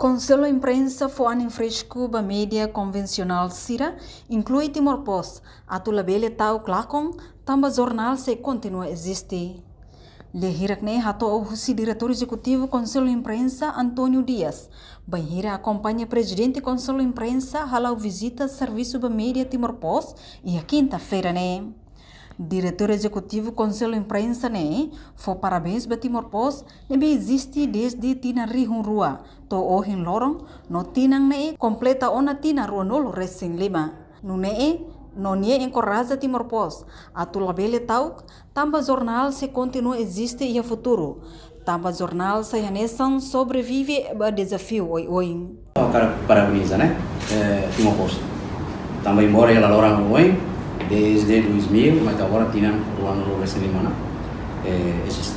Conselho Imprensa foi ano fresco ba mídia convencional Sira, inclui Timor-Poste, atu labele tau klakon, tamba jornal se continua existe. Lehirak ne hato o husi diretor executivo Conselho Imprensa Antônio Dias, banhira acompanha presidente Conselho Imprensa halau visita serviço ba mídia Timor-Poste e a quinta-feira ne. Diretor executivo Conselho Imprensa ne, foi parabéns ba Timor-Poste, nebe existe desde tina rihun rua, to ohin lorong, no tinang ne completa ona tina rua nolo resing lima. No ne no nie encoraja Timor-Poste, atu labele tauk, tamba jornal se continua existe e a futuro. Tamba jornal se hanesan sobrevive ba desafio oi. Parabeniza, né? Timor-Poste. Tamba embora ela lorang oi, desde 2000, mas agora tinha o ano recém-limana existe.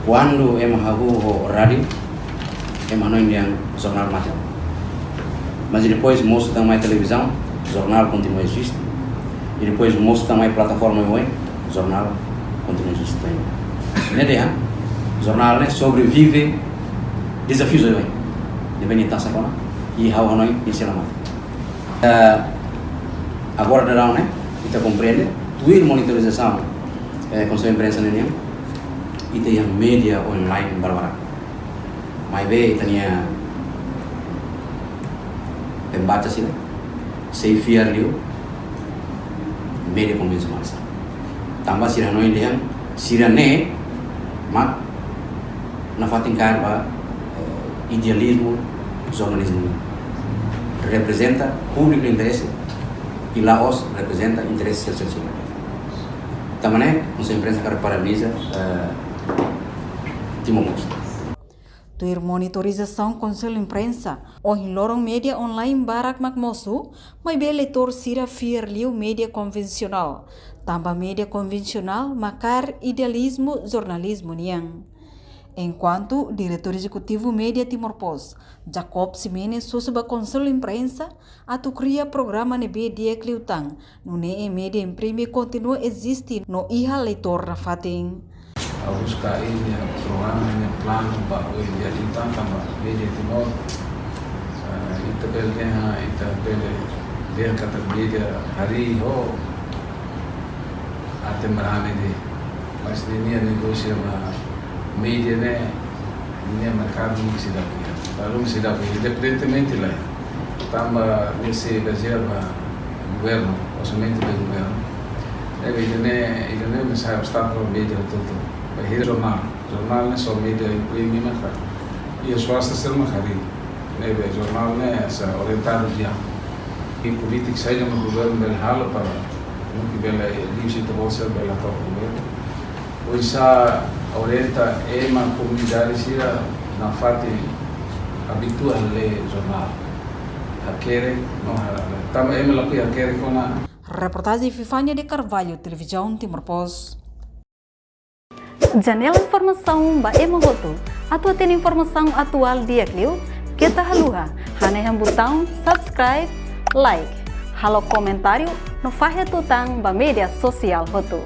Quando hago rádio, não enviam jornal macam. Mas depois mostra também televisão, jornal continua existe. E depois mostra também plataforma web, jornal continua existe também. Né, jornal né sobrevive desafios web. Depende da sakona e how hanoi inselama. Agora darão né kita compreende tuir monitorização Conselho Imprensa nenhum e tem media online barbara mais bem tanya pembaca sih sei fiar liu media konvensional tambah sirano indian sirane mak nafatingkar ba idealismo jornalismo representa público interesse e Laos representa interesse social. Também nossa imprensa parabeniza Timor-Poste. Tuir monitorização Conselho Imprensa, o lorong media online barak makmosu, mai be leitor sira fier liu media konvensional, tamba media konvensional makar idealismo jornalismo niang. Enquanto diretor executivo Média Timor-Poste, Jacob Ximenes susba Conselho Imprensa, atu cria programa nebe dia cliutang, no ne media imprime continua existe no iha leitor na fating. A buscar ini programa ini plano para o dia cliutang tambah media Timor, ita bel dia kata media hari ho, atem berani di, mas ini negosiasi media ini mercado não se dá para não se dá para independentemente lá tamba nesse reserva governo orçamento do governo ele não sai obstáculo media todo para jornal não só media imprime mas e só essa ser uma hari jornal essa orientado dia e política sai no governo bel halo para não que bela livre de bolsa bela top governo pois orienta uma comunidade sira na fati habitua a ler jornal aquele não também ela que aquele com a reportagem Fifania de Carvalho, televisão Timor-Poste. Janela informação ba emogoto atau tem informação atual dia kliu kita haluha hane botão subscribe like halo comentário no fahe tutang ba media sosial hotu.